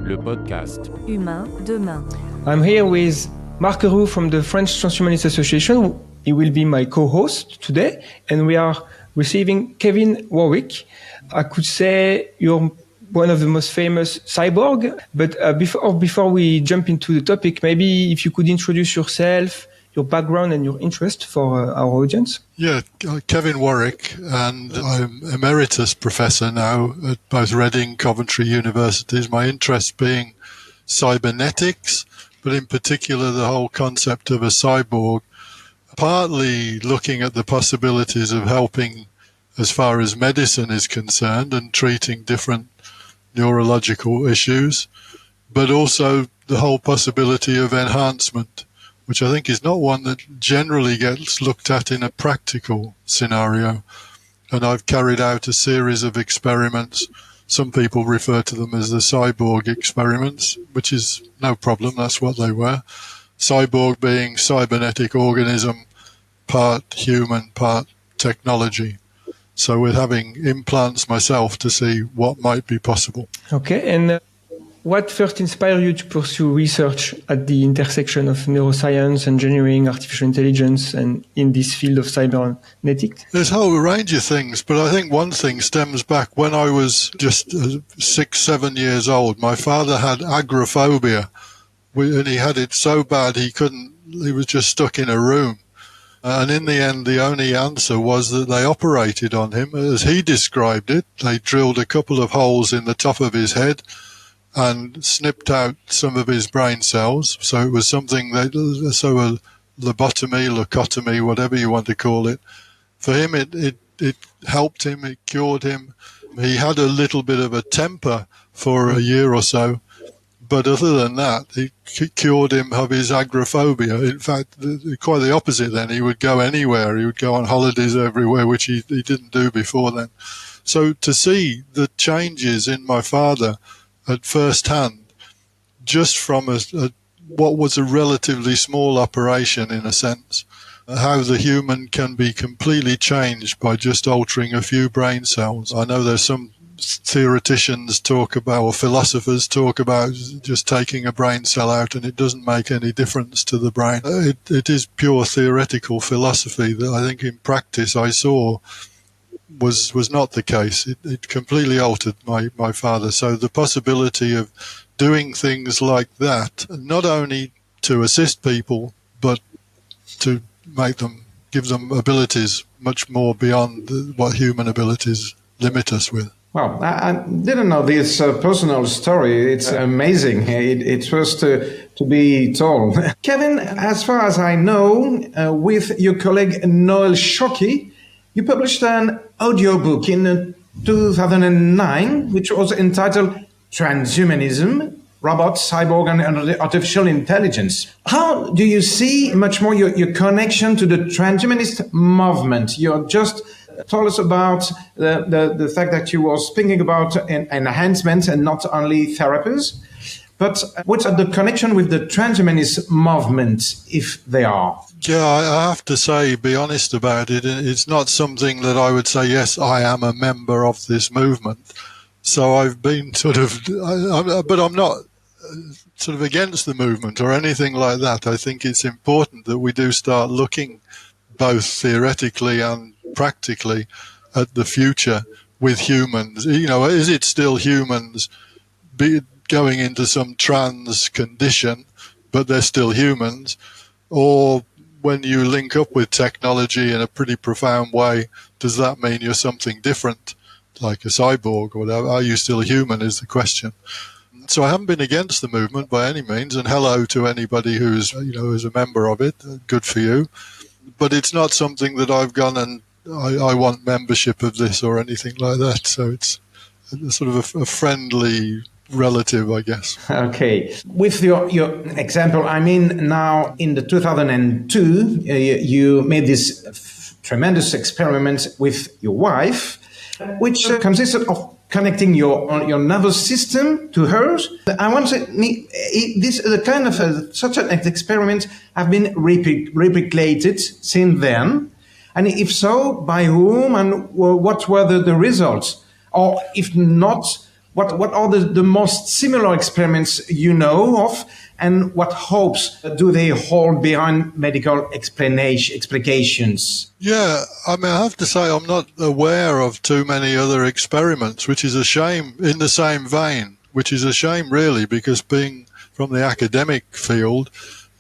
le podcast. Humains, demain. I'm here with Marc Roux from the French Transhumanist Association. He will be my co-host today, and we are receiving Kevin Warwick. I could say you're one of the most famous cyborg, but before we jump into the topic, maybe if you could introduce yourself, your background and your interest for our audience. Yeah, Kevin Warwick, and I'm emeritus professor now at both Reading, Coventry universities. My interest being cybernetics, but in particular the whole concept of a cyborg, partly looking at the possibilities of helping as far as medicine is concerned and treating different neurological issues, but also the whole possibility of enhancement, which I think is not one that generally gets looked at in a practical scenario. And I've carried out a series of experiments. Some people refer to them as the cyborg experiments, which is no problem, that's what they were. Cyborg being cybernetic organism, part human, part technology. So we're having implants myself to see what might be possible. Okay, and what first inspired you to pursue research at the intersection of neuroscience, engineering, artificial intelligence, and in this field of cybernetics? There's a whole range of things, but I think one thing stems back when I was just 6-7 years old. My father had agoraphobia, and he had it so bad he was just stuck in a room. And in the end, the only answer was that they operated on him. As he described it, they drilled a couple of holes in the top of his head and snipped out some of his brain cells. So it was something a lobotomy, whatever you want to call it. For him, it helped him, it cured him. He had a little bit of a temper for a year or so. But other than that, it cured him of his agoraphobia. In fact, quite the opposite then. He would go anywhere. He would go on holidays everywhere, which he didn't do before then. So to see the changes in my father at first hand, just from what was a relatively small operation in a sense, how the human can be completely changed by just altering a few brain cells. I know there's some theoreticians talk about, or philosophers talk about, just taking a brain cell out and it doesn't make any difference to the brain. It is pure theoretical philosophy that I think in practice I saw was not the case. It completely altered my father. So the possibility of doing things like that, not only to assist people, but to give them abilities much more beyond what human abilities limit us with. Well, I didn't know this personal story. It's amazing. It's first to be told. Kevin, as far as I know, with your colleague Noel Shockey, you published an audiobook in 2009, which was entitled Transhumanism, Robots, Cyborg and Artificial Intelligence. How do you see much more your connection to the transhumanist movement? You're just told us about the fact that you were speaking about enhancement and not only therapies. But what's the connection with the transhumanist movement, if they are? Yeah, I have to say, be honest about it. It's not something that I would say, yes, I am a member of this movement. So I've been but I'm not sort of against the movement or anything like that. I think it's important that we do start looking both theoretically and practically at the future with humans. You know, is it still humans going into some trans condition, but they're still humans? Or when you link up with technology in a pretty profound way, does that mean you're something different, like a cyborg or whatever? Are you still human is the question. So I haven't been against the movement by any means, and hello to anybody who's a member of it. Good for you. But it's not something that I've gone and I want membership of this or anything like that. So it's sort of a friendly relative, I guess. Okay. With your example, I mean, now in the 2002, you made this tremendous experiment with your wife, which consisted of connecting your nervous system to hers. I want to say, this kind of such an experiment have been replicated since then, and if so, by whom and what were the results? Or if not, What are the most similar experiments you know of, and what hopes do they hold behind medical explications? Yeah, I mean, I have to say I'm not aware of too many other experiments, which is a shame, in the same vein, which is a shame really, because being from the academic field,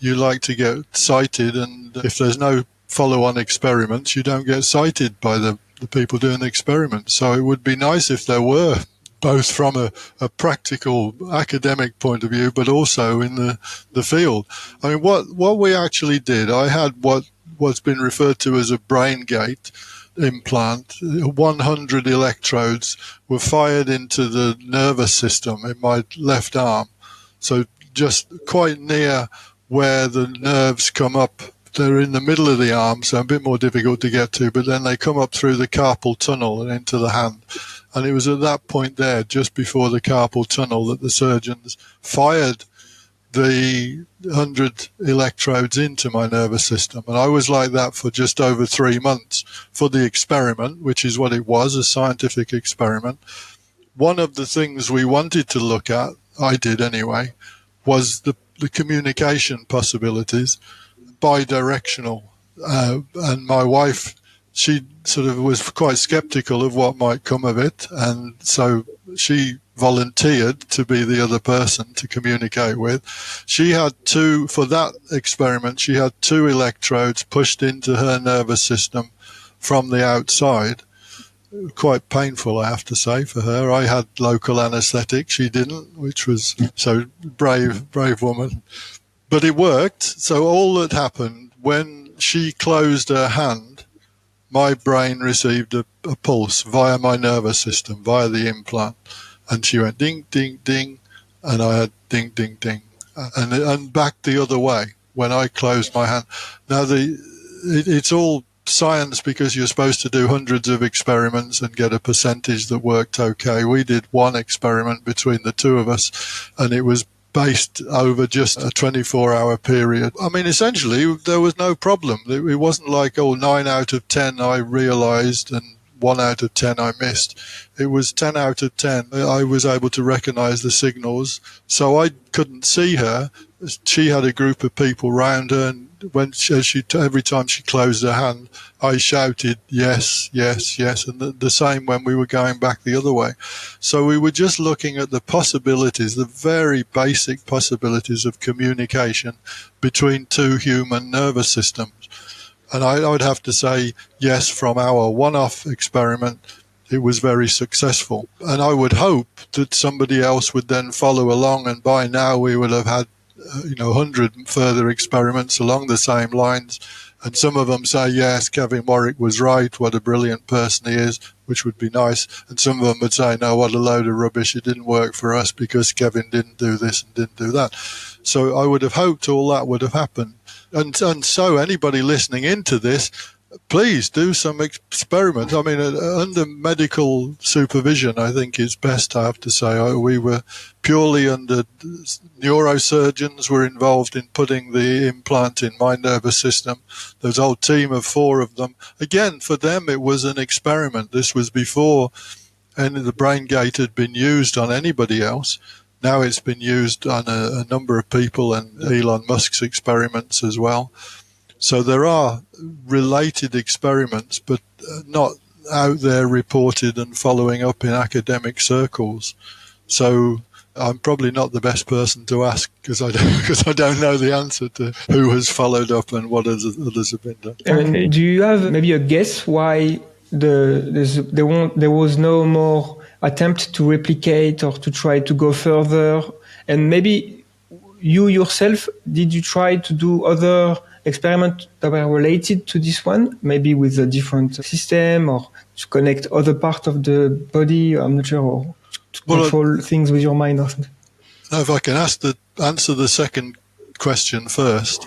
you like to get cited, and if there's no follow-on experiments, you don't get cited by the people doing the experiments. So it would be nice if there were, both from a practical academic point of view, but also in the field. I mean, what we actually did, I had what's been referred to as a brain gate implant. 100 electrodes were fired into the nervous system in my left arm. So just quite near where the nerves come up. They're in the middle of the arm, so a bit more difficult to get to, but then they come up through the carpal tunnel and into the hand. And it was at that point there, just before the carpal tunnel, that the surgeons fired the 100 electrodes into my nervous system. And I was like that for just over 3 months for the experiment, which is what it was, a scientific experiment. One of the things we wanted to look at, I did anyway, was the communication possibilities, bidirectional. And my wife, she sort of was quite skeptical of what might come of it. And so she volunteered to be the other person to communicate with. She had for that experiment, she had 2 electrodes pushed into her nervous system from the outside. Quite painful, I have to say, for her. I had local anesthetic. She didn't, which was so brave woman. But it worked. So all that happened, when she closed her hand, my brain received a pulse via my nervous system, via the implant. And she went ding, ding, ding, and I had ding, ding, ding. And back the other way when I closed my hand. Now, it's all science, because you're supposed to do hundreds of experiments and get a percentage that worked okay. We did one experiment between the two of us, and it was based over just a 24-hour period. I mean, essentially, there was no problem. It wasn't like, 9 out of 10 I realized and 1 out of 10 I missed. It was 10 out of 10. I was able to recognize the signals. So I couldn't see her. She had a group of people round her, and every time she closed her hand, I shouted, yes, yes, yes, and the same when we were going back the other way. So we were just looking at the possibilities, the very basic possibilities of communication between 2 human nervous systems. And I would have to say, yes, from our one-off experiment, it was very successful. And I would hope that somebody else would then follow along, and by now we would have had 100 further experiments along the same lines. And some of them say, yes, Kevin Warwick was right, what a brilliant person he is, which would be nice. And some of them would say, no, what a load of rubbish, it didn't work for us because Kevin didn't do this and didn't do that. So I would have hoped all that would have happened. And so anybody listening into this, please do some experiments. I mean, under medical supervision, I think it's best, I have to say. We were purely under neurosurgeons were involved in putting the implant in my nervous system. There's a whole team of 4 of them. Again, for them, it was an experiment. This was before any of the brain gate had been used on anybody else. Now it's been used on a number of people, and Elon Musk's experiments as well. So there are related experiments, but not out there reported and following up in academic circles. So I'm probably not the best person to ask, because I don't know the answer to who has followed up and what others have been done. And do you have maybe a guess why there was no more attempt to replicate or to try to go further? And maybe you yourself, did you try to do other experiments that were related to this one, maybe with a different system, or to connect other parts of the body? I'm not sure, or to control things with your mind or something. Now, if I can answer the second question first,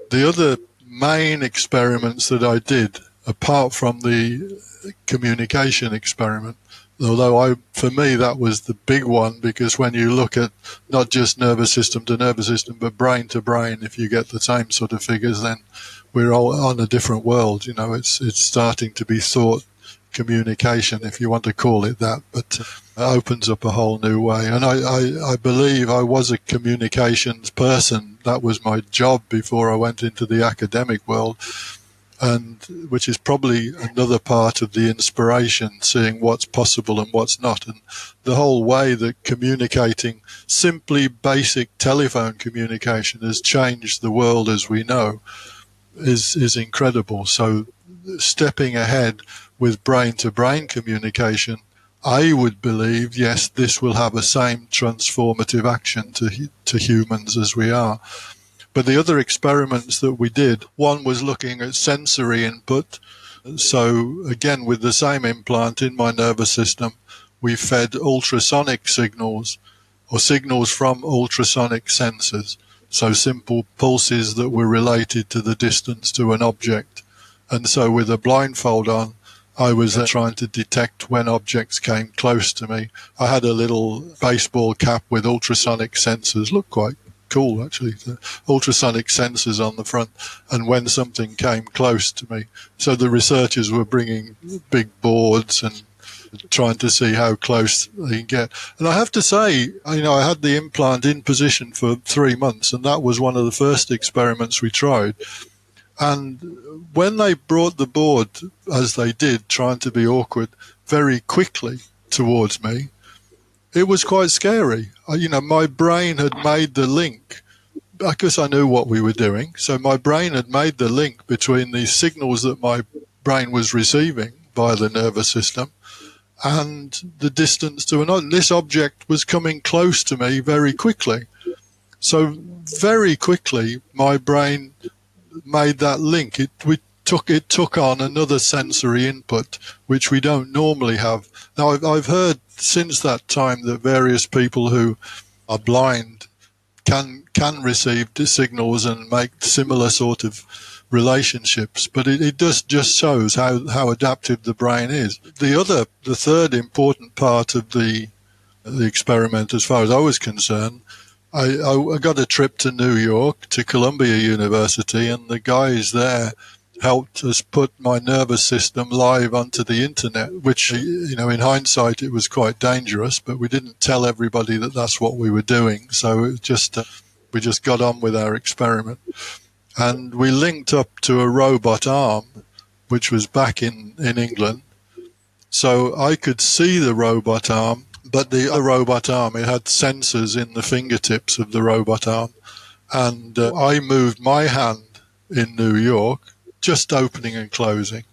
the other main experiments that I did, apart from the communication experiment, although for me that was the big one, because when you look at not just nervous system to nervous system, but brain to brain, if you get the same sort of figures, then we're all on a different world. It's starting to be thought communication, if you want to call it that, but it opens up a whole new way. And I believe I was a communications person. That was my job before I went into the academic world, and which is probably another part of the inspiration, seeing what's possible and what's not. And the whole way that communicating, simply basic telephone communication, has changed the world as we know is incredible. So stepping ahead with brain-to-brain communication, I would believe, yes, this will have a same transformative action to humans as we are. But the other experiments that we did, one was looking at sensory input. So again, with the same implant in my nervous system, we fed ultrasonic signals or signals from ultrasonic sensors. So simple pulses that were related to the distance to an object. And so with a blindfold on, I was trying to detect when objects came close to me. I had a little baseball cap with ultrasonic sensors, looked quite cool actually, the ultrasonic sensors on the front, and when something came close to me. So the researchers were bringing big boards and trying to see how close they can get. And I have to say, I had the implant in position for 3 months, and that was one of the first experiments we tried. And when they brought the board, as they did, trying to be awkward, very quickly towards me, it was quite scary. My brain had made the link, because I knew what we were doing. So my brain had made the link between the signals that my brain was receiving via the nervous system and the distance to another. This object was coming close to me very quickly. So very quickly, my brain made that link. It took on another sensory input, which we don't normally have. Now, I've heard since that time that various people who are blind can receive the signals and make similar sort of relationships, but it just shows how adaptive the brain is. The third important part of the experiment, as far as I was concerned, I got a trip to New York, to Columbia University, and the guys there helped us put my nervous system live onto the internet, which, in hindsight, it was quite dangerous, but we didn't tell everybody that that's what we were doing. So it just we just got on with our experiment. And we linked up to a robot arm, which was back in England. So I could see the robot arm, but the robot arm, it had sensors in the fingertips of the robot arm. And I moved my hand in New York, just opening and closing.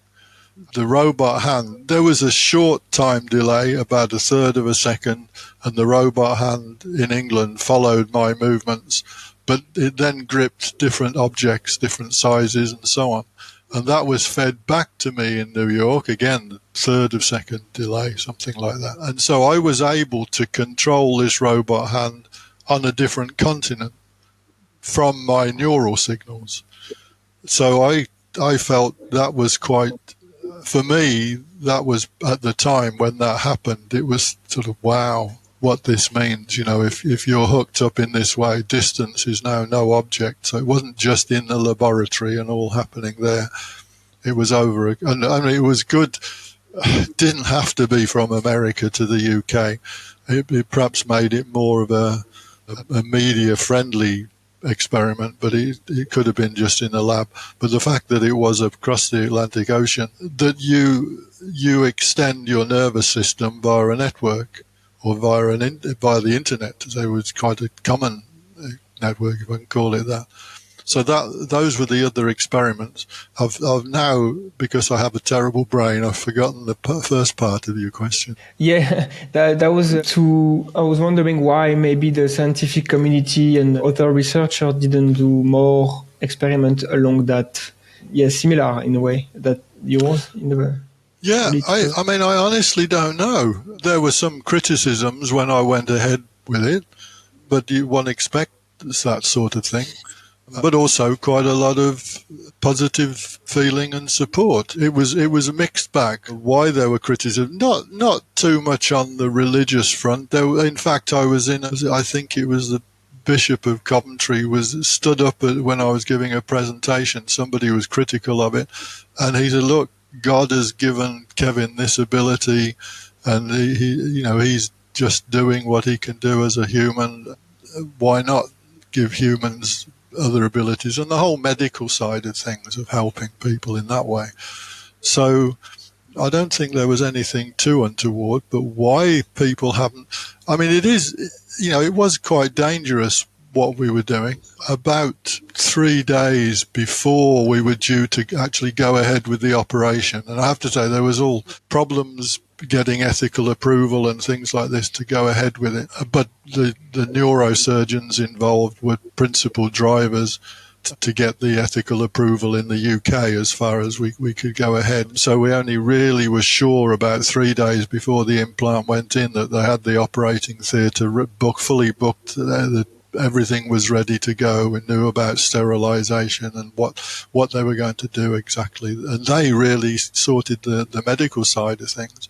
The robot hand, there was a short time delay, about a third of a second, and the robot hand in England followed my movements, but it then gripped different objects, different sizes and so on. And that was fed back to me in New York, again, third of second delay, something like that. And so I was able to control this robot hand on a different continent from my neural signals. So I felt that was quite, for me, that was at the time when that happened, it was sort of, wow, what this means. If you're hooked up in this way, distance is now no object. So it wasn't just in the laboratory and all happening there. It was over. And I mean, it was good. It didn't have to be from America to the UK. It perhaps made it more of a media-friendly experiment, but it could have been just in a lab. But the fact that it was across the Atlantic Ocean, that you extend your nervous system via a network or via the internet. So it was quite a common network, if I can call it that. So those were the other experiments. I've now, because I have a terrible brain, I've forgotten the first part of your question. Yeah, that was I was wondering why maybe the scientific community and other researchers didn't do more experiment along that, similar in a way that yours in the. Yeah, I mean, I honestly don't know. There were some criticisms when I went ahead with it, but one expects that sort of thing. But also quite a lot of positive feeling and support. It was a mixed bag. Why there were criticism? Not too much on the religious front. In fact, I think it was the Bishop of Coventry stood up when I was giving a presentation. Somebody was critical of it, and he said, "Look, God has given Kevin this ability, and he's just doing what he can do as a human. Why not give humans other abilities? And the whole medical side of things, of helping people in that way. So I don't think there was anything too untoward, but why people haven't... I mean, it is, it was quite dangerous what we were doing. About 3 days before we were due to actually go ahead with the operation, and I have to say there was all problems getting ethical approval and things like this to go ahead with it. But the neurosurgeons involved were principal drivers to get the ethical approval in the UK as far as we could go ahead. So we only really were sure about 3 days before the implant went in that they had the operating theatre fully booked, that everything was ready to go. We knew about sterilisation and what they were going to do exactly. And they really sorted the medical side of things.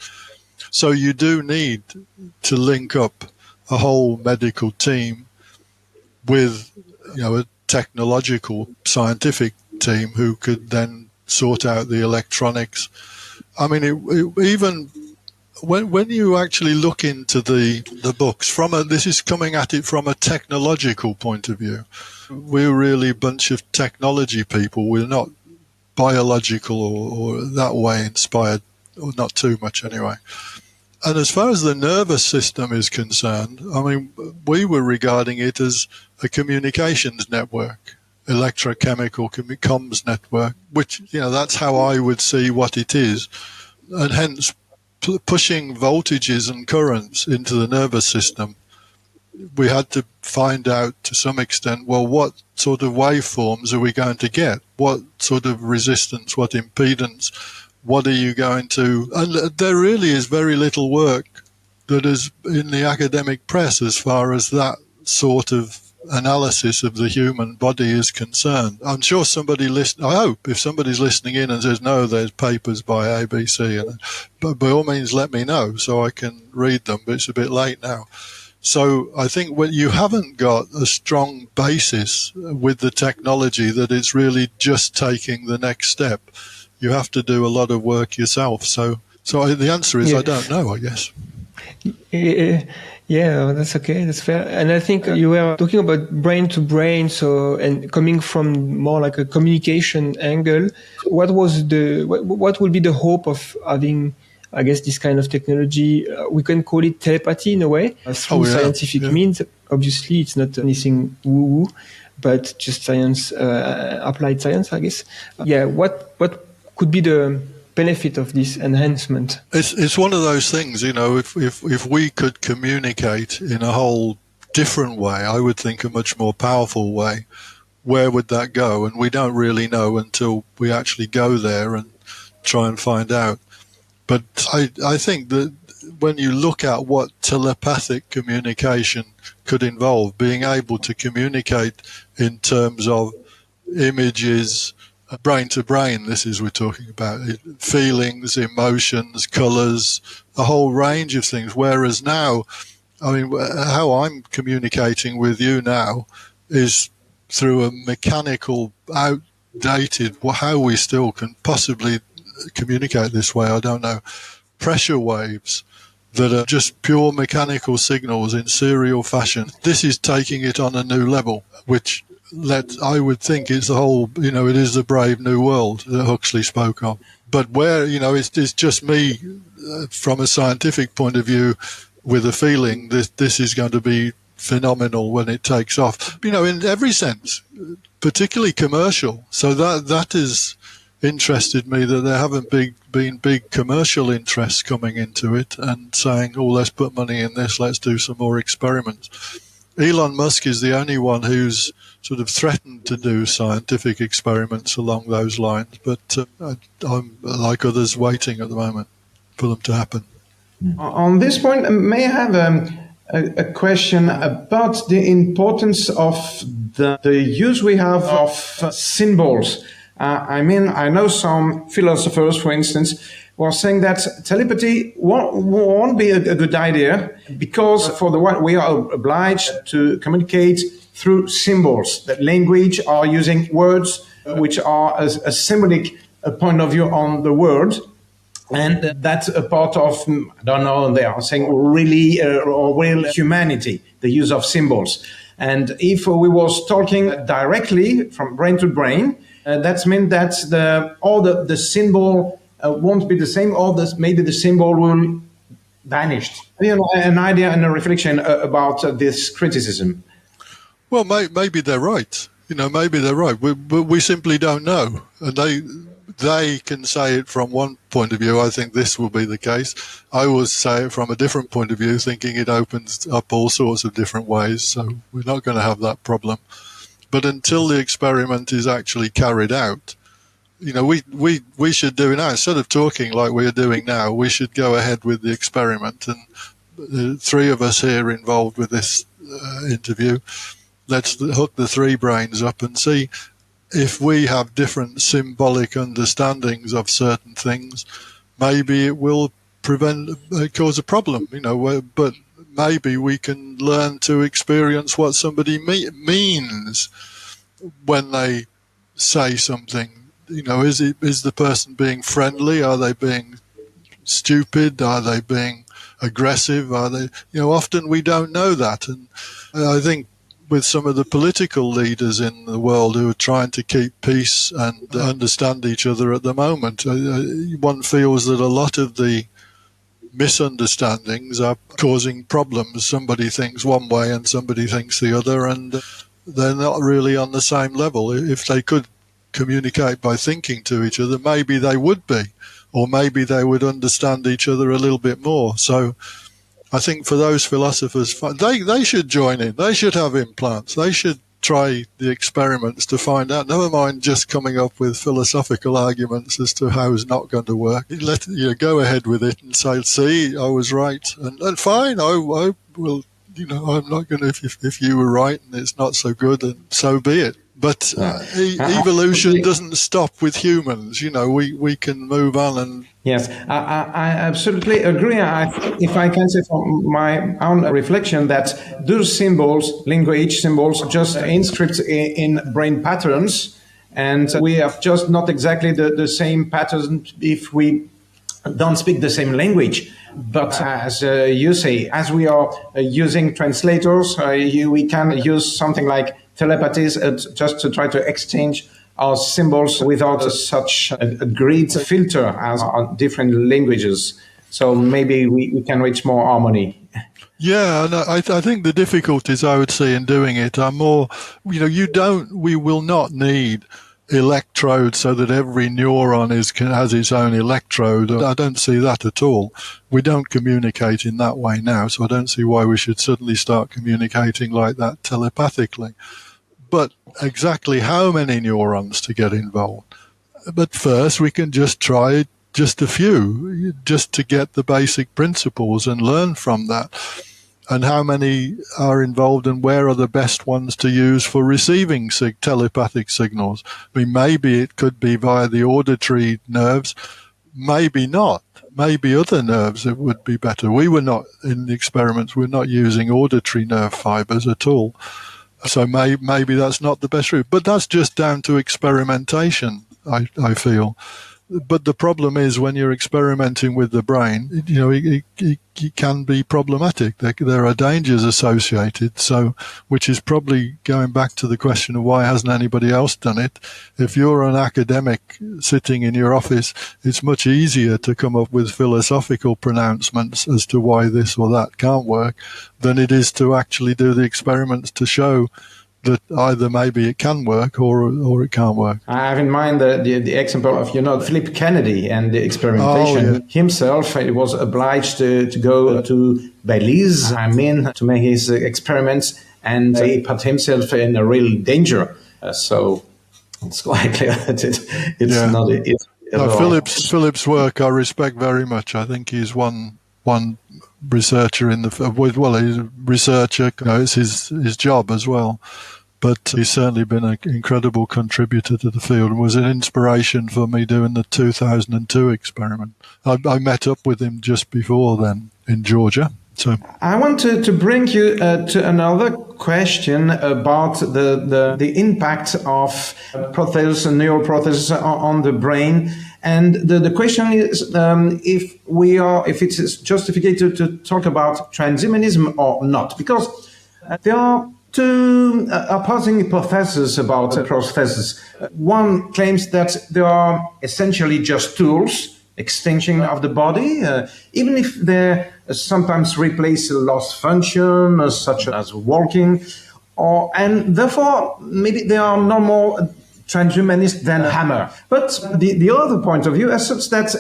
So you do need to link up a whole medical team with, a technological, scientific team who could then sort out the electronics. I mean, even when you actually look into the books, this is coming at it from a technological point of view. We're really a bunch of technology people. We're not biological or that way inspired, or not too much anyway. And as far as the nervous system is concerned, I mean, we were regarding it as a communications network, electrochemical comms network, which, that's how I would see what it is. And hence, pushing voltages and currents into the nervous system, we had to find out to some extent, well, what sort of waveforms are we going to get? What sort of resistance, what impedance? What are you going to... And there really is very little work that is in the academic press as far as that sort of analysis of the human body is concerned. I'm sure I hope if somebody's listening in and says, no, there's papers by ABC, but by all means let me know so I can read them, but it's a bit late now. So I think when you haven't got a strong basis with the technology that it's really just taking the next step, you have to do a lot of work yourself. So the answer is, I don't know, I guess. Yeah, that's okay. That's fair. And I think you were talking about brain to brain, and coming from more like a communication angle. What would be the hope of having, I guess, this kind of technology? We can call it telepathy in a way, through scientific means. Obviously, it's not anything woo-woo, but just science, applied science, I guess. What could be the benefit of this enhancement? It's one of those things, if we could communicate in a whole different way, I would think a much more powerful way, where would that go? And we don't really know until we actually go there and try and find out. But I think that when you look at what telepathic communication could involve, being able to communicate in terms of images, brain to brain, this is we're talking about feelings, emotions, colours, a whole range of things. Whereas now, I mean, how I'm communicating with you now is through a mechanical, outdated, how we still can possibly communicate this way, I don't know, pressure waves that are just pure mechanical signals in serial fashion. This is taking it on a new level, which I would think it's the whole, it is the brave new world that Huxley spoke of. But where, it's just me from a scientific point of view with a feeling that this is going to be phenomenal when it takes off, in every sense, particularly commercial. So that has interested me, that there haven't been big commercial interests coming into it and saying, oh, let's put money in this, let's do some more experiments. Elon Musk is the only one who's sort of threatened to do scientific experiments along those lines, but I'm, like others, waiting at the moment for them to happen. On this point, may I have a question about the importance of the use we have of symbols? I know some philosophers, for instance, were saying that telepathy won't be a good idea because we are obliged to communicate through symbols. That language are using words which are a symbolic point of view on the world. And that's a part of, I don't know, they are saying really or real humanity, the use of symbols. And if we was talking directly from brain to brain, that means that the symbol won't be the same, or maybe the symbol will vanish. An idea and a reflection about this criticism. Well, maybe they're right. Maybe they're right. We simply don't know. And they can say it from one point of view. I think this will be the case. I will say it from a different point of view, thinking it opens up all sorts of different ways. So we're not going to have that problem. But until the experiment is actually carried out, we should do it now. Instead of talking like we're doing now, we should go ahead with the experiment. And the three of us here involved with this interview, let's hook the three brains up and see if we have different symbolic understandings of certain things. Maybe it will cause a problem, but maybe we can learn to experience what somebody means when they say something. Is the person being friendly? Are they being stupid? Are they being aggressive? Are they, often we don't know that. And I think with some of the political leaders in the world who are trying to keep peace and understand each other at the moment, one feels that a lot of the misunderstandings are causing problems. Somebody thinks one way and somebody thinks the other, and they're not really on the same level. If they could communicate by thinking to each other, maybe they would be, or maybe they would understand each other a little bit more. So I think for those philosophers, they should join in. They should have implants. They should try the experiments to find out. Never mind just coming up with philosophical arguments as to how it's not going to work. Go ahead with it and say, "See, I was right," and fine. I will. I'm not going to. If you were right and it's not so good, and so be it. But evolution doesn't stop with humans. We can move on and. Yes, I absolutely agree. If I can say from my own reflection that those symbols, language symbols, just inscripts in brain patterns, and we have just not exactly the same pattern if we don't speak the same language. But as you say, as we are using translators, we can use something like telepathies just to try to exchange our symbols without such a great filter as on different languages. So maybe we can reach more harmony. Yeah, and I think the difficulties I would see in doing it are more, we will not need electrodes so that every neuron has its own electrode. I don't see that at all. We don't communicate in that way now, so I don't see why we should suddenly start communicating like that telepathically. But exactly how many neurons to get involved? But first we can just try just a few, just to get the basic principles and learn from that. And how many are involved and where are the best ones to use for receiving telepathic signals? I mean, maybe it could be via the auditory nerves, maybe not. Maybe other nerves it would be better. We were not, in the experiments, we're not using auditory nerve fibers at all. So maybe that's not the best route. But that's just down to experimentation, I feel. But the problem is when you're experimenting with the brain, it can be problematic. There are dangers associated. So, which is probably going back to the question of why hasn't anybody else done it? If you're an academic sitting in your office, it's much easier to come up with philosophical pronouncements as to why this or that can't work than it is to actually do the experiments to show that either maybe it can work or it can't work. I have in mind the example of Philip Kennedy and the experimentation. Oh, yeah. Himself, he was obliged to go to Belize, to make his experiments, and he put himself in a real danger. So it's quite clear that it's not it. Philip's work I respect very much. I think he's one researcher in he's a researcher, it's his job as well. But he's certainly been an incredible contributor to the field and was an inspiration for me doing the 2002 experiment. I met up with him just before then in Georgia, So I want to bring you to another question about the impact of prothèses and neural prothèses on the brain. And the question is if it is justified to talk about transhumanism or not, because there are two opposing hypotheses about prostheses. One claims that they are essentially just tools, extension of the body, even if they sometimes replace a lost function, such as walking, and therefore maybe they are no more transhumanist than a hammer. But the other point of view is such that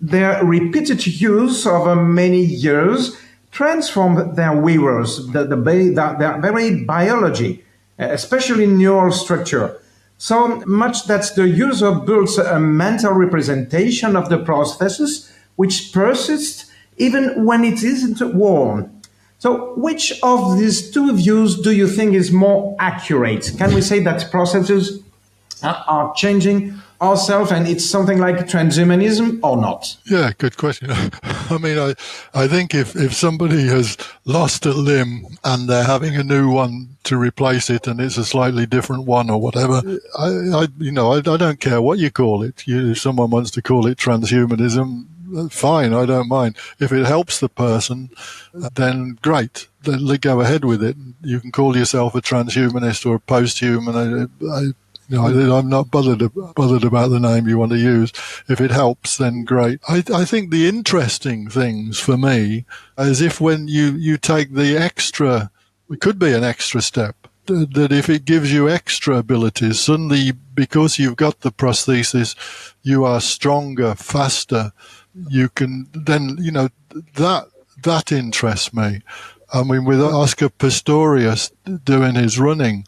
their repeated use over many years transform their wearers, their very biology, especially neural structure, so much that the user builds a mental representation of the prosthesis which persists even when it isn't worn. So which of these two views do you think is more accurate? Can we say that prostheses are changing ourselves and it's something like transhumanism or not? yeah, good question. I mean, I think if somebody has lost a limb and they're having a new one to replace it and it's a slightly different one or whatever, I don't care what you call it. If someone wants to call it transhumanism, fine, I don't mind. If it helps the person, then great. Then go ahead with it. You can call yourself a transhumanist or a post-human. I'm not bothered about the name you want to use. If it helps, then great. I think the interesting things for me is if when you take the extra, it could be an extra step, that if it gives you extra abilities, suddenly because you've got the prosthesis, you are stronger, faster. You can then, that interests me. I mean, with Oscar Pistorius doing his running,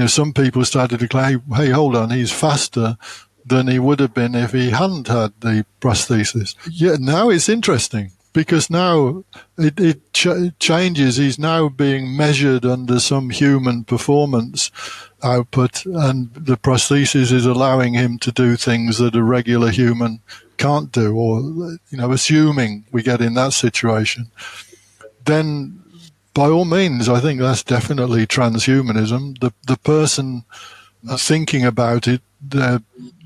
some people started to claim, hey, hold on, he's faster than he would have been if he hadn't had the prosthesis. Yeah, now it's interesting because now it changes. He's now being measured under some human performance output, and the prosthesis is allowing him to do things that a regular human can't do, or, assuming we get in that situation, then by all means, I think that's definitely transhumanism. The person thinking about it, the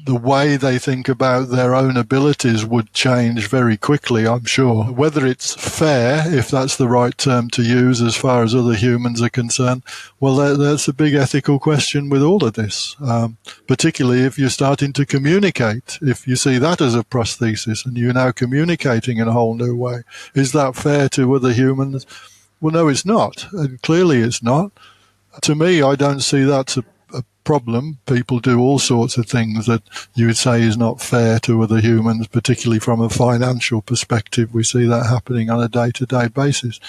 way they think about their own abilities would change very quickly, I'm sure. Whether it's fair, if that's the right term to use as far as other humans are concerned, well, that's a big ethical question with all of this, particularly if you're starting to communicate. If you see that as a prosthesis and you're now communicating in a whole new way, is that fair to other humans? Well, no, it's not. And clearly it's not. To me, I don't see that's a problem. People do all sorts of things that you would say is not fair to other humans, particularly from a financial perspective. We see that happening on a day-to-day basis.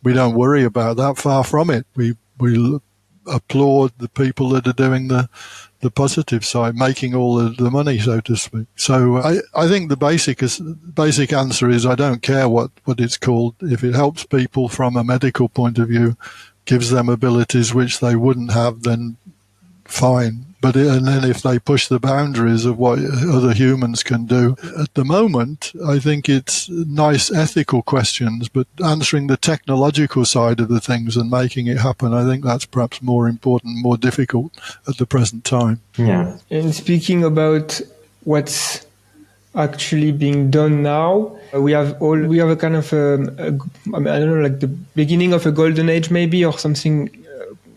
We don't worry about that. Far from it. We applaud the people that are doing the positive side, making all the money, so to speak. So I think the basic answer is I don't care what it's called. If it helps people from a medical point of view, gives them abilities which they wouldn't have, then fine. And then if they push the boundaries of what other humans can do, at the moment, I think it's nice ethical questions, but answering the technological side of the things and making it happen, I think that's perhaps more important, more difficult at the present time. Yeah. And speaking about what's actually being done now, we have a kind of, I don't know, like the beginning of a golden age maybe, or something,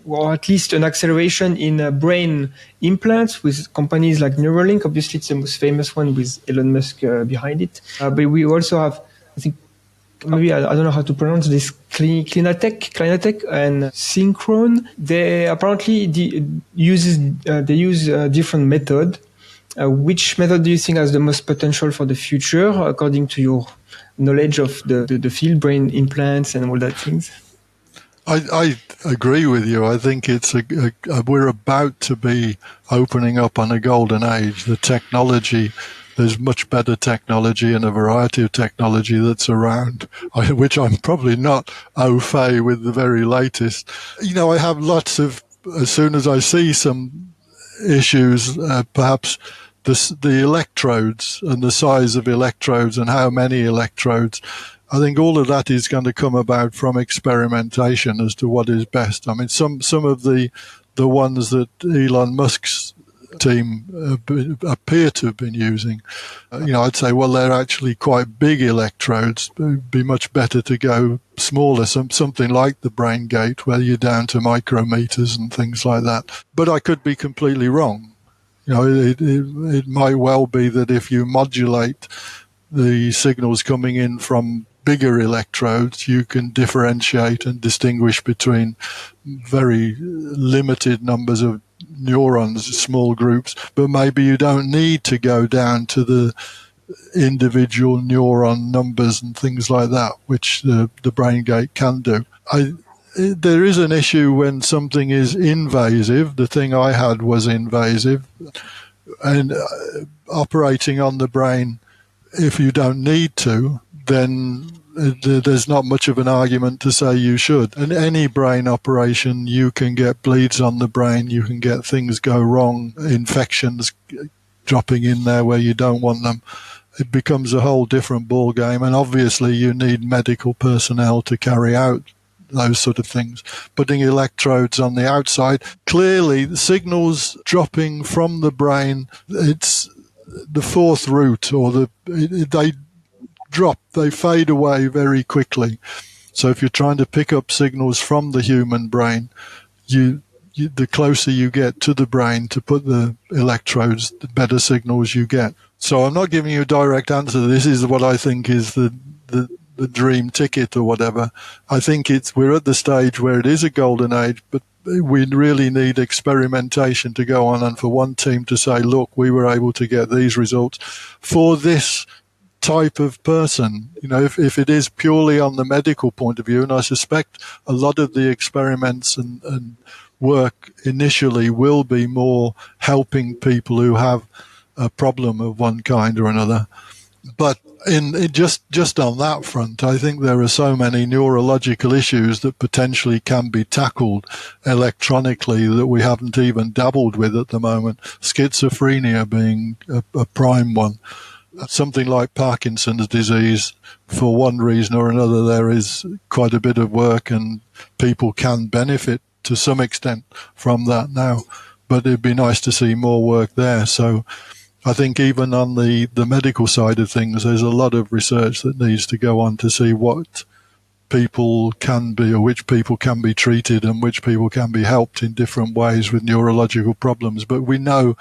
or at least an acceleration in brain implants with companies like Neuralink. Obviously, it's the most famous one with Elon Musk behind it. But we also have, I think, maybe I don't know how to pronounce this, Clinatec and Synchron. They apparently use different method. Which method do you think has the most potential for the future, according to your knowledge of the field, brain implants and all that things? I agree with you. I think we're about to be opening up on a golden age. The technology, there's much better technology and a variety of technology that's around, which I'm probably not au fait with the very latest. I have lots of, as soon as I see some issues, perhaps the electrodes and the size of electrodes and how many electrodes, I think all of that is going to come about from experimentation as to what is best. I mean, some of the ones that Elon Musk's team appear to have been using, I'd say, well, they're actually quite big electrodes. It'd be much better to go smaller, something like the brain gate, where you're down to micrometers and things like that. But I could be completely wrong. It might well be that if you modulate the signals coming in from bigger electrodes, you can differentiate and distinguish between very limited numbers of neurons, small groups, but maybe you don't need to go down to the individual neuron numbers and things like that, which the brain gate can do. There is an issue when something is invasive. The thing I had was invasive, and operating on the brain, if you don't need to, then there's not much of an argument to say you should. And any brain operation, you can get bleeds on the brain, you can get things go wrong, infections dropping in there where you don't want them. It becomes a whole different ball game, and obviously you need medical personnel to carry out those sort of things. Putting electrodes on the outside, clearly the signals dropping from the brain, it's the fourth root, or they drop, they fade away very quickly. So if you're trying to pick up signals from the human brain, the closer you get to the brain to put the electrodes, the better signals you get. So I'm not giving you a direct answer. This is what I think is the dream ticket or whatever. I think we're at the stage where it is a golden age, but we really need experimentation to go on, and for one team to say, look, we were able to get these results for this type of person. If it is purely on the medical point of view, and I suspect a lot of the experiments and work initially will be more helping people who have a problem of one kind or another. But just on that front, I think there are so many neurological issues that potentially can be tackled electronically that we haven't even dabbled with at the moment. Schizophrenia being a prime one. Something like Parkinson's disease, for one reason or another, there is quite a bit of work and people can benefit to some extent from that now. But it'd be nice to see more work there. So I think even on the medical side of things, there's a lot of research that needs to go on to see what people can be, or which people can be treated and which people can be helped in different ways with neurological problems. But we know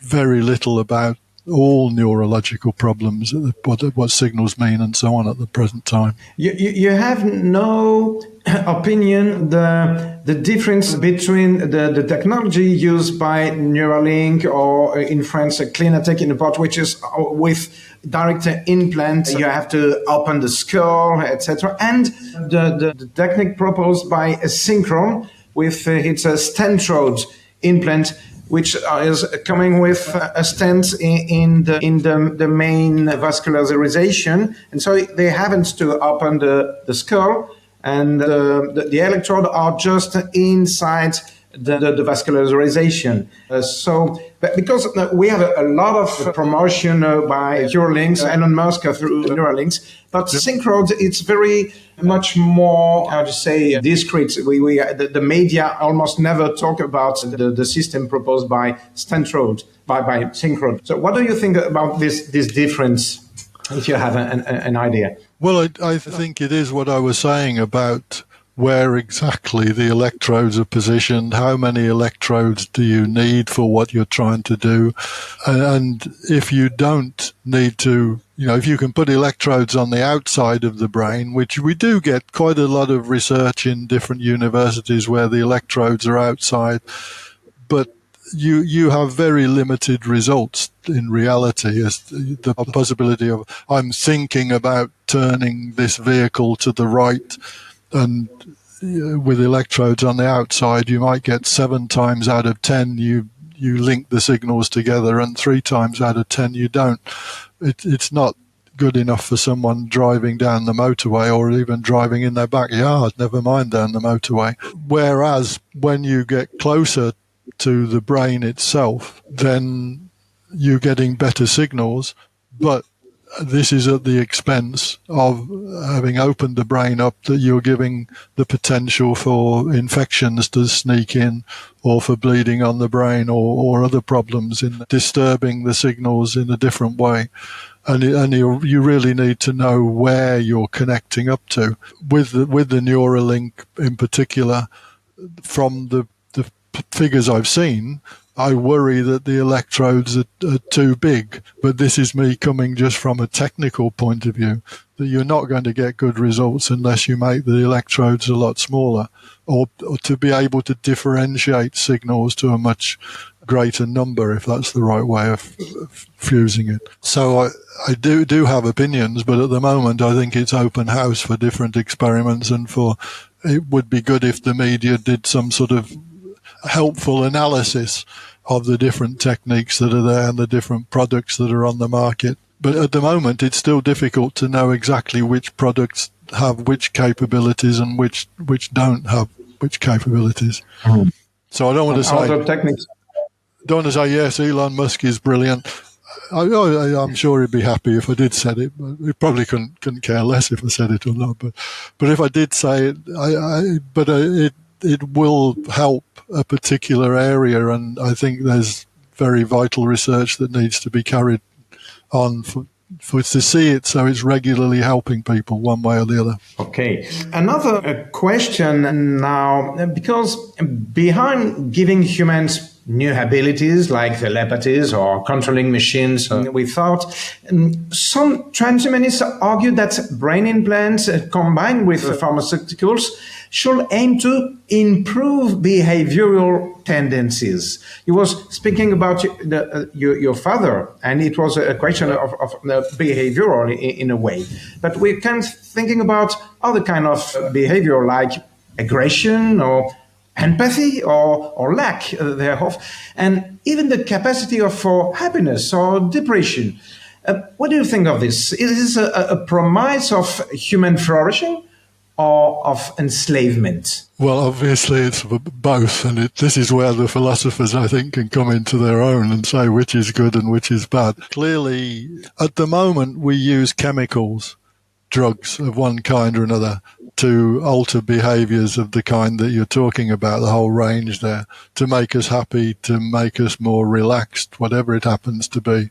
very little about all neurological problems, what signals mean and so on at the present time. You have no opinion the difference between the technology used by Neuralink, or in France Clinatech in the part, which is with direct implants, you have to open the skull, etc., and the technique proposed by Synchron with its stentrode implant, which is coming with a stent in the main vascularization, and so they haven't to open the skull, and the electrode are just inside the vascularization. But because we have a lot of promotion by Neuralinks, Elon Musk through Neuralinks, but Synchron, it's very much more, how to say, discreet. The media almost never talk about the system proposed by Stentrode, by Synchron. So what do you think about this difference, if you have an idea? Well, I think it is what I was saying about where exactly the electrodes are positioned, how many electrodes do you need for what you're trying to do. And if you don't need to, if you can put electrodes on the outside of the brain, which we do get quite a lot of research in different universities where the electrodes are outside, but you have very limited results in reality. As the possibility of, I'm thinking about turning this vehicle to the right, and with electrodes on the outside, you might get 7 times out of 10 you link the signals together, and 3 times out of 10 you don't. It's not good enough for someone driving down the motorway, or even driving in their backyard, never mind down the motorway. Whereas when you get closer to the brain itself, then you getting better signals, but this is at the expense of having opened the brain up, that you're giving the potential for infections to sneak in, or for bleeding on the brain, or other problems in disturbing the signals in a different way. And you really need to know where you're connecting up to. With the Neuralink in particular, from the figures I've seen, I worry that the electrodes are too big, but this is me coming just from a technical point of view, that you're not going to get good results unless you make the electrodes a lot smaller, or to be able to differentiate signals to a much greater number, if that's the right way of fusing it. So I do have opinions, but at the moment I think it's open house for different experiments, and it would be good if the media did some sort of helpful analysis of the different techniques that are there and the different products that are on the market. But at the moment, it's still difficult to know exactly which products have which capabilities and which don't have which capabilities. Mm. So I don't want to say yes, Elon Musk is brilliant. I'm sure he'd be happy if I did say it. But he probably couldn't care less if I said it or not. But if I did say it, it will help a particular area, and I think there's very vital research that needs to be carried on for to see it so it's regularly helping people one way or the other. Okay. Another question now, because behind giving humans new abilities like telepathies or controlling machines with thought, some transhumanists argue that brain implants combined with pharmaceuticals should aim to improve behavioral tendencies. You was speaking about your father, and it was a question of behavioral in a way. But we can thinking about other kind of behavior like aggression or empathy or lack thereof, and even the capacity for happiness or depression. What do you think of this? Is this a promise of human flourishing or of enslavement? Well, obviously it's both, and this is where the philosophers, I think, can come into their own and say which is good and which is bad. Clearly, at the moment, we use chemicals, drugs of one kind or another, to alter behaviors of the kind that you're talking about, the whole range there, to make us happy, to make us more relaxed, whatever it happens to be.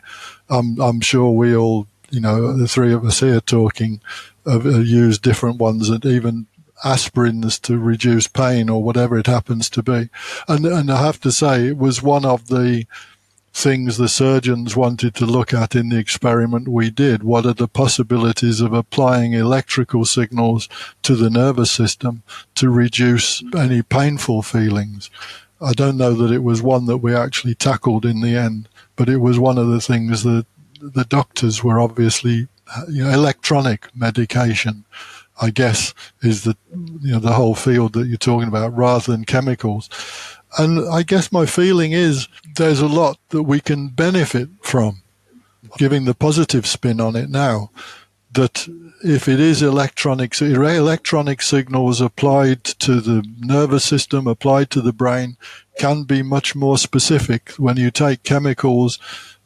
I'm sure we all, the three of us here talking, use different ones, and even aspirins to reduce pain or whatever it happens to be. And I have to say, it was one of the things the surgeons wanted to look at in the experiment we did. What are the possibilities of applying electrical signals to the nervous system to reduce any painful feelings? I don't know that it was one that we actually tackled in the end, but it was one of the things that the doctors were obviously, electronic medication, I guess, is the whole field that you're talking about, rather than chemicals. And I guess my feeling is there's a lot that we can benefit from, giving the positive spin on it now, that if it is electronic signals applied to the nervous system, applied to the brain, can be much more specific. When you take chemicals,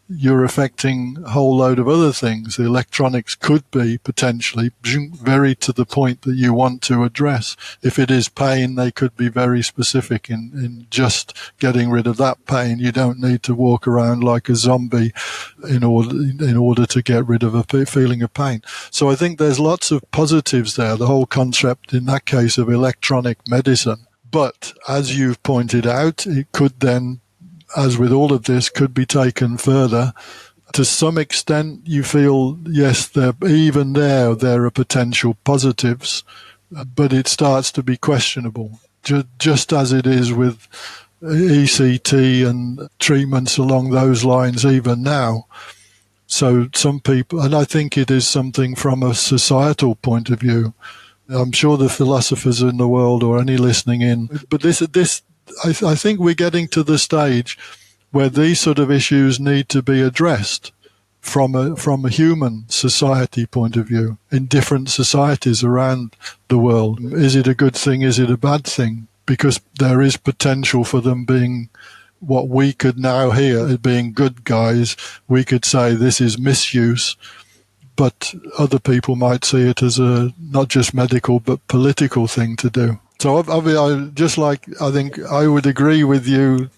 you're affecting a whole load of other things. The electronics could be potentially very to the point that you want to address. If it is pain, they could be very specific in just getting rid of that pain. You don't need to walk around like a zombie in order to get rid of a feeling of pain. So I think there's lots of positives there, the whole concept in that case of electronic medicine. But as you've pointed out, it could then, as with all of this, could be taken further. To some extent, you feel, yes, there are potential positives, but it starts to be questionable, just as it is with ECT and treatments along those lines even now. So some people, and I think it is something from a societal point of view. I'm sure the philosophers in the world or any listening in, but I think we're getting to the stage where these sort of issues need to be addressed from a human society point of view in different societies around the world. Is it a good thing? Is it a bad thing? Because there is potential for them being what we could now hear as being good guys, we could say this is misuse, but other people might see it as a not just medical but political thing to do. So I think I would agree with you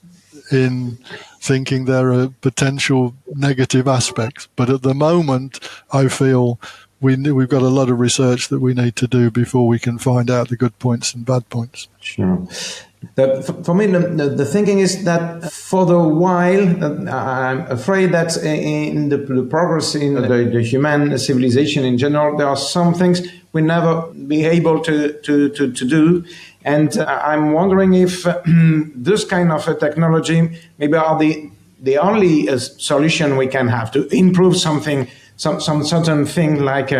in thinking there are potential negative aspects, but at the moment I feel we've got a lot of research that we need to do before we can find out the good points and bad points. Sure. For me, the thinking is that for the while, I'm afraid that in the progress in the human civilization in general, there are some things we never be able to do. And I'm wondering if this kind of a technology maybe are the only solution we can have to improve something, some certain thing like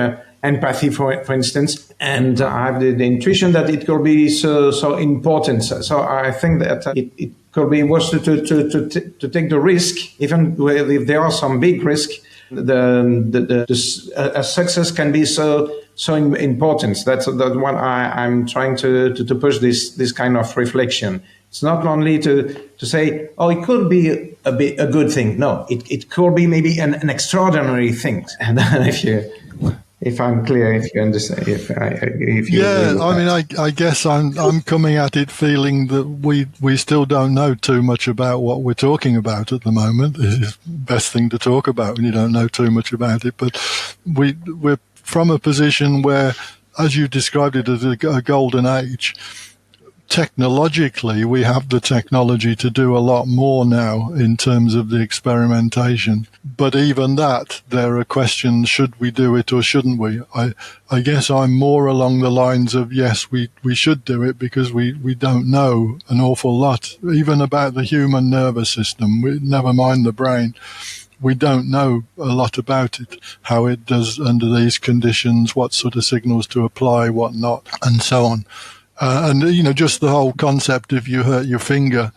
empathy, for instance. And I have the intuition that it could be so important. So I think that it could be worth to take the risk, even if there are some big risk. A success can be so important. That's what I'm trying to push this kind of reflection. It's not only to say, oh, it could be a good thing. No, it could be maybe an extraordinary thing. And if I'm clear, if you understand, if you I guess I'm coming at it feeling that we still don't know too much about what we're talking about at the moment. It's the best thing to talk about when you don't know too much about it. But we're from a position where, as you described it as a golden age, technologically, we have the technology to do a lot more now in terms of the experimentation. But even that, there are questions, should we do it or shouldn't we? I guess I'm more along the lines of, yes, we should do it because we don't know an awful lot, even about the human nervous system, never mind the brain. We don't know a lot about it, how it does under these conditions, what sort of signals to apply, what not, and so on. Just the whole concept, if you hurt your finger,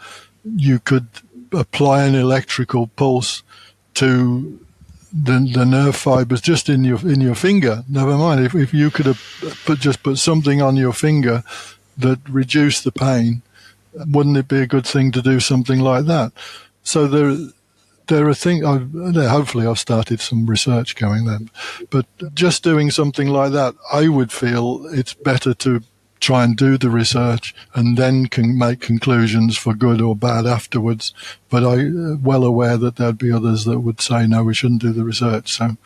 you could apply an electrical pulse to the nerve fibers just in your finger. Never mind, if you could have put something on your finger that reduced the pain, wouldn't it be a good thing to do something like that? So there are things, hopefully I've started some research going then, but just doing something like that, I would feel it's better to try and do the research and then can make conclusions for good or bad afterwards. But I'm well aware that there'd be others that would say, no, we shouldn't do the research. So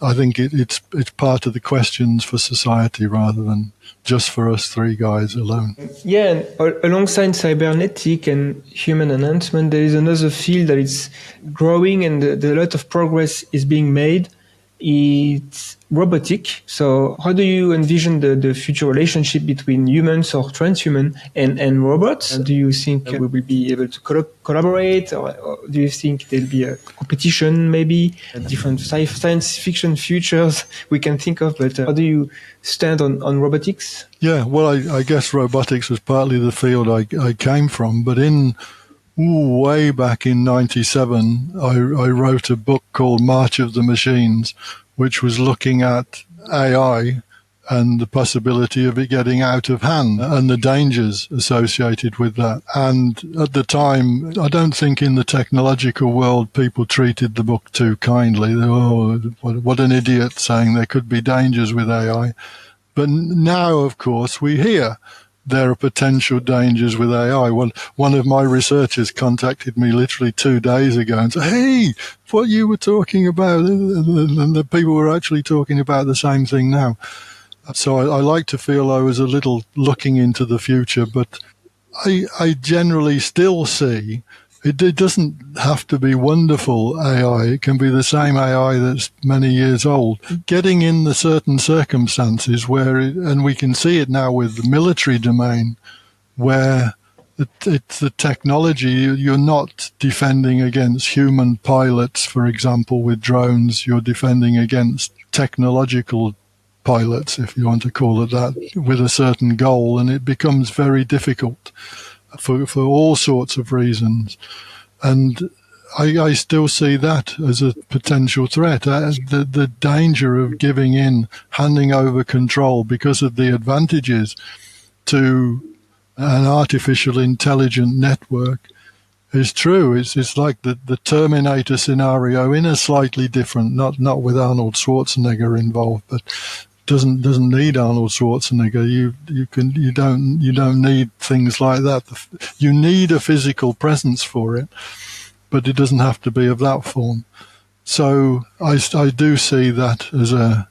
I think it's part of the questions for society rather than just for us three guys alone. Yeah, and alongside cybernetic and human enhancement, there is another field that is growing and a lot of progress is being made. It's robotic. So how do you envision the future relationship between humans or transhuman and robots? Do you think we will be able to collaborate, or do you think there'll be a competition, maybe different science fiction futures we can think of? But how do you stand on robotics? Yeah, well, I guess robotics was partly the field I came from, but way back in 97, I wrote a book called March of the Machines, which was looking at AI and the possibility of it getting out of hand and the dangers associated with that. And at the time, I don't think in the technological world people treated the book too kindly. They were, what an idiot, saying there could be dangers with AI. But now, of course, we hear there are potential dangers with AI. Well, one of my researchers contacted me literally 2 days ago and said, hey, what you were talking about, and the people were actually talking about the same thing now. So I like to feel I was a little looking into the future, but I generally still see it doesn't have to be wonderful AI. It can be the same AI that's many years old. Getting in the certain circumstances where, and we can see it now with the military domain, where it's the technology. You're not defending against human pilots, for example, with drones. You're defending against technological pilots, if you want to call it that, with a certain goal, and it becomes very difficult for all sorts of reasons. And I still see that as a potential threat, the danger of giving in, handing over control because of the advantages to an artificial intelligent network is true. It's like the Terminator scenario in a slightly different, not with Arnold Schwarzenegger involved, but doesn't need Arnold Schwarzenegger. You don't need things like that. You need a physical presence for it, but it doesn't have to be of that form. So I do see that as a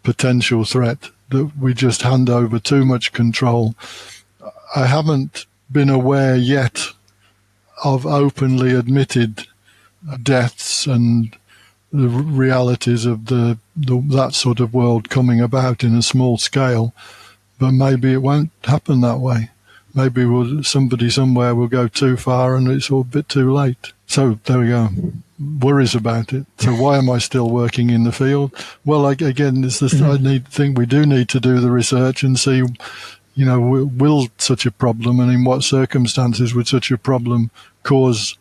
potential threat, that we just hand over too much control. I haven't been aware yet of openly admitted deaths and the realities of that sort of world coming about in a small scale, but maybe it won't happen that way. Maybe somebody somewhere will go too far and it's all a bit too late. So there we go. Worries about it. So why am I still working in the field? Well, again, it's this, I think we do need to do the research and see, will such a problem, and in what circumstances would such a problem cause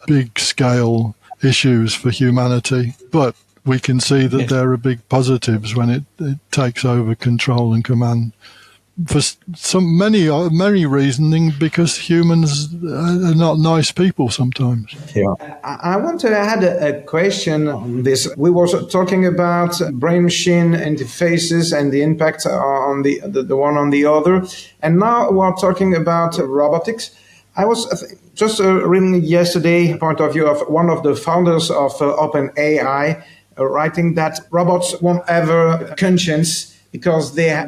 big scale issues for humanity. But we can see that there are big positives when it takes over control and command. For many reasoning, because humans are not nice people sometimes. Yeah. I want to add a question on this. We were talking about brain-machine interfaces and the impact on the one on the other, and now we're talking about robotics. I was just reading yesterday point of view of one of the founders of OpenAI, writing that robots won't ever conscience. AI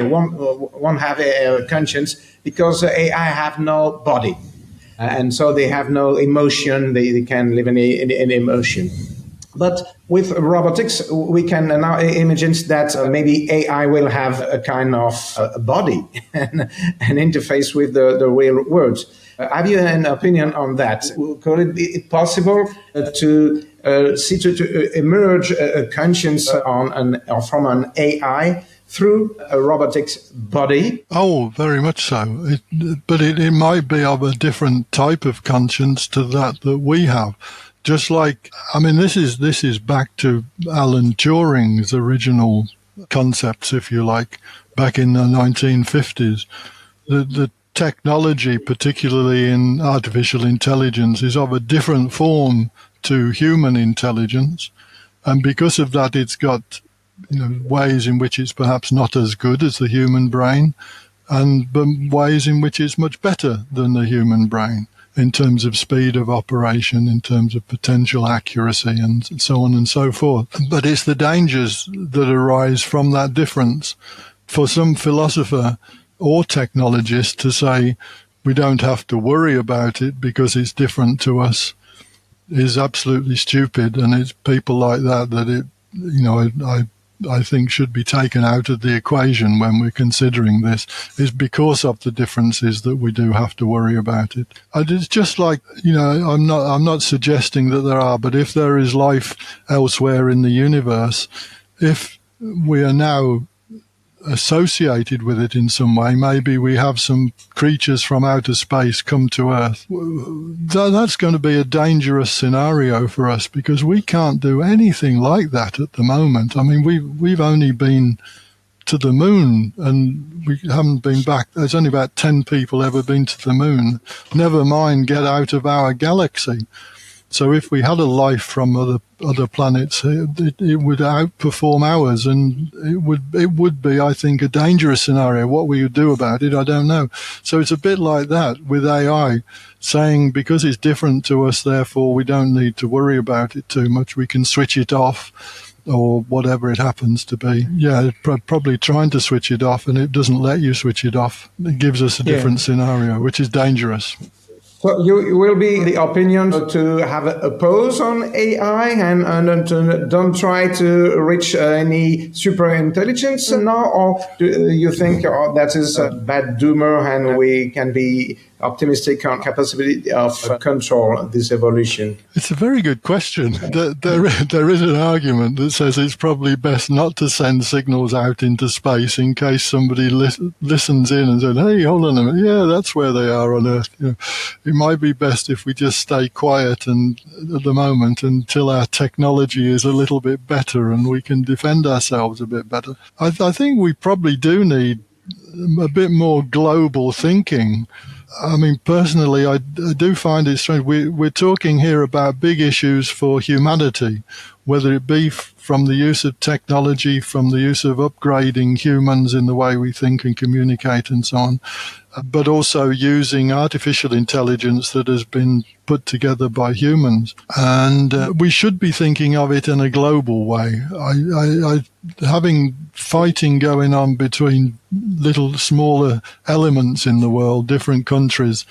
won't have a conscience because AI have no body, and so they have no emotion. They can live in emotion. But with robotics, we can now imagine that maybe AI will have a kind of body and an interface with the real world. Have you an opinion on that? Could it be possible to emerge a conscience from an AI through a robotics body? Oh, very much so. But it might be of a different type of conscience to that we have. Just like, this is back to Alan Turing's original concepts, if you like, back in the 1950s. The technology, particularly in artificial intelligence, is of a different form to human intelligence, and because of that it's got ways in which it's perhaps not as good as the human brain, but ways in which it's much better than the human brain in terms of speed of operation, in terms of potential accuracy, and so on and so forth. But it's the dangers that arise from that difference. For some philosopher or technologist to say we don't have to worry about it because it's different to us is absolutely stupid, and it's people like that I think should be taken out of the equation when we're considering this. Is because of the differences that we do have to worry about it. And it's just like, I'm not suggesting that there are, but if there is life elsewhere in the universe, if we are now associated with it in some way, maybe we have some creatures from outer space come to Earth, that's going to be a dangerous scenario for us, because we can't do anything like that at the moment. We've only been to the moon, and we haven't been back. There's only about 10 people ever been to the moon, never mind get out of our galaxy. So if we had a life from other planets, it would outperform ours, and it would be, I think, a dangerous scenario. What we would do about it, I don't know. So it's a bit like that with AI, saying because it's different to us, therefore we don't need to worry about it too much. We can switch it off, or whatever it happens to be. Yeah, probably trying to switch it off, and it doesn't let you switch it off. It gives us a different scenario, which is dangerous. So you will be the opinion to have a pause on AI and to don't try to reach any super intelligence now, or do you think that is a bad doomer and we can be optimistic on capacity of control this evolution? It's a very good question. There is an argument that says it's probably best not to send signals out into space in case somebody listens in and says, hey, hold on a minute, yeah, that's where they are on Earth. It might be best if we just stay quiet and at the moment until our technology is a little bit better and we can defend ourselves a bit better. I think we probably do need a bit more global thinking I mean, personally, I do find it strange. We're talking here about big issues for humanity, whether it be from the use of technology, from the use of upgrading humans in the way we think and communicate and so on, but also using artificial intelligence that has been put together by humans. And we should be thinking of it in a global way. Having fighting going on between little smaller elements in the world, different countries,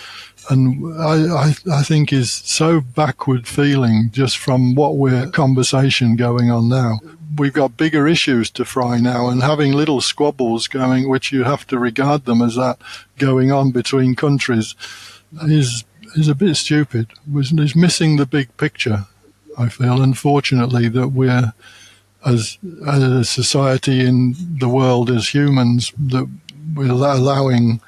and I think is so backward feeling just from what conversation going on now. We've got bigger issues to fry now, and having little squabbles going, which you have to regard them as that, going on between countries is a bit stupid. It's missing the big picture, I feel, unfortunately, that we're, as a society in the world, as humans, that we're allowing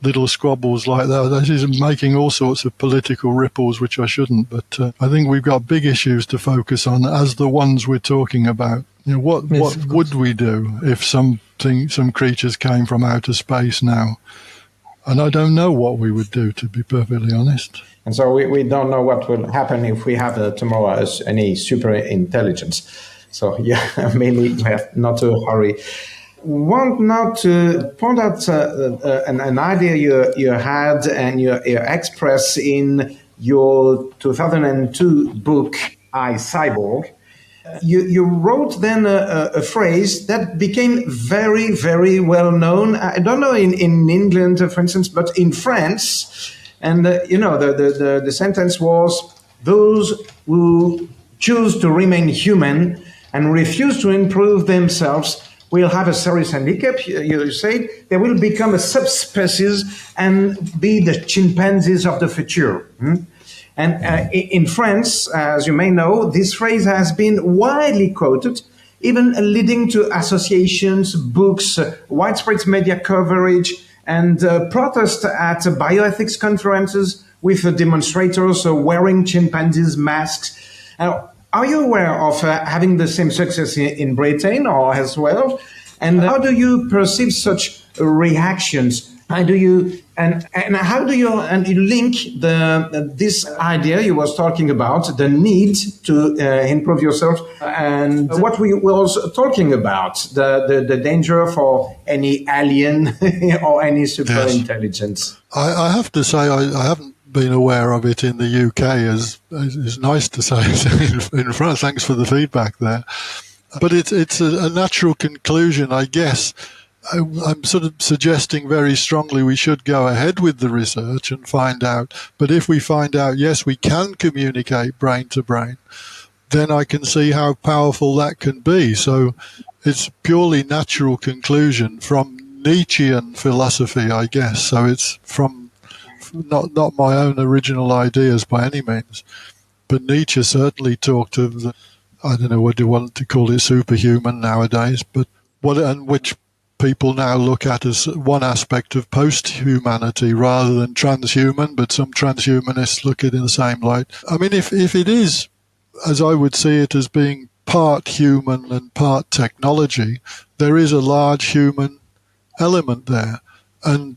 little squabbles like that. This is making all sorts of political ripples, which I shouldn't. But I think we've got big issues to focus on as the ones we're talking about. You know, what would we do if some creatures came from outer space now? And I don't know what we would do, to be perfectly honest. And so we don't know what will happen if we have tomorrow any super intelligence. So yeah, maybe we have not to hurry. Want now to point out an idea you had and you expressed in your 2002 book, Cyborg. You wrote then a phrase that became very, very well known. I don't know in England, for instance, but in France. And, the sentence was, those who choose to remain human and refuse to improve themselves will have a serious handicap. You say they will become a subspecies and be the chimpanzés of the future. And in France, as you may know, this phrase has been widely quoted, even leading to associations, books, widespread media coverage, and protests at bioethics conferences with demonstrators wearing chimpanzees masks. Are you aware of having the same success in Britain or as well? And how do you perceive such reactions? How do you link this idea you was talking about, the need to improve yourself, and what we was talking about, the danger for any alien or any super intelligence? I have to say I haven't been aware of it in the UK, as is nice to say in France. Thanks for the feedback there. But it's a natural conclusion, I guess. I'm sort of suggesting very strongly we should go ahead with the research and find out. But if we find out, yes, we can communicate brain to brain, then I can see how powerful that can be. So it's a purely natural conclusion from Nietzschean philosophy, I guess. So it's from not my own original ideas by any means. But Nietzsche certainly talked of the, I don't know what you want to call it, superhuman nowadays, but which people now look at as one aspect of post-humanity rather than transhuman, but some transhumanists look at it in the same light. I mean, if it is, as I would see it, as being part human and part technology, there is a large human element there. And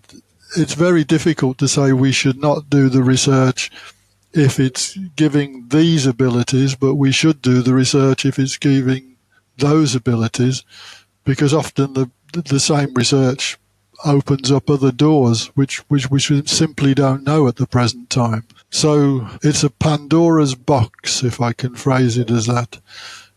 it's very difficult to say we should not do the research if it's giving these abilities, but we should do the research if it's giving those abilities, because often the same research opens up other doors which we simply don't know at the present time. So it's a Pandora's box, if I can phrase it as that.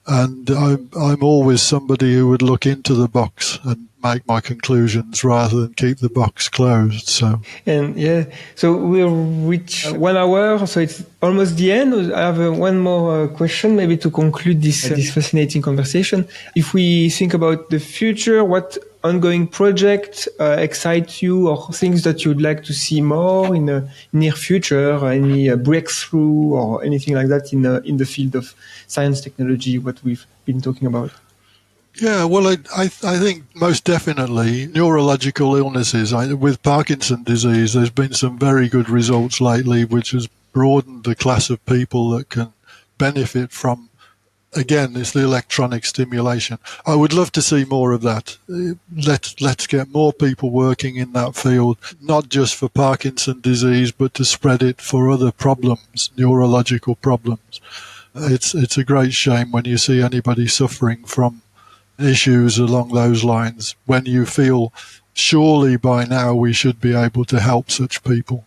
And I'm always somebody who would look into the box and make my conclusions rather than keep the box closed. So we'll reach 1 hour, so it's almost the end. I have one more question, maybe to conclude this fascinating conversation. If we think about the future, what ongoing project excites you, or things that you'd like to see more in the near future? Any breakthrough or anything like that in the field of science, technology, what we've been talking about? Yeah, well, I think most definitely neurological illnesses. With Parkinson's disease, there's been some very good results lately, which has broadened the class of people that can benefit from again, it's the electronic stimulation. I would love to see more of that. Let's get more people working in that field, not just for Parkinson's disease, but to spread it for other problems, neurological problems. It's a great shame when you see anybody suffering from issues along those lines, when you feel surely by now we should be able to help such people.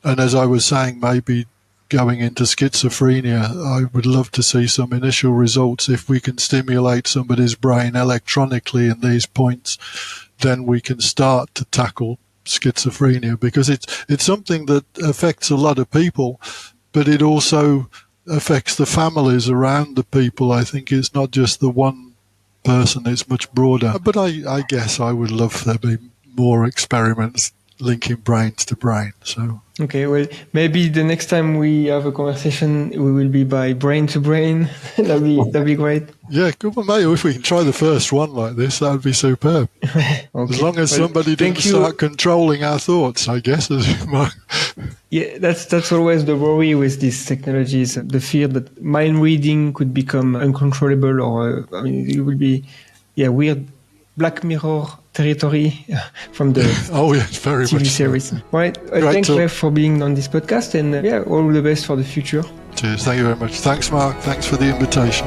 And as I was saying, maybe going into schizophrenia, I would love to see some initial results. If we can stimulate somebody's brain electronically in these points, then we can start to tackle schizophrenia, because it's something that affects a lot of people, but it also affects the families around the people. I think it's not just the one person, it's much broader. But I guess I would love there be more experiments linking brains to brain. So okay, well, maybe the next time we have a conversation, we will be by brain to brain. That'd be great. Yeah, good one, mate. If we can try the first one like this, that would be superb. Okay. As long as somebody didn't start controlling our thoughts, I guess. Yeah, that's always the worry with these technologies, the fear that mind reading could become uncontrollable, or it will be weird Black Mirror territory from the very TV much series. Right. Thanks for being on this podcast, and all the best for the future. Cheers. Thank you very much. Thanks, Mark. Thanks for the invitation.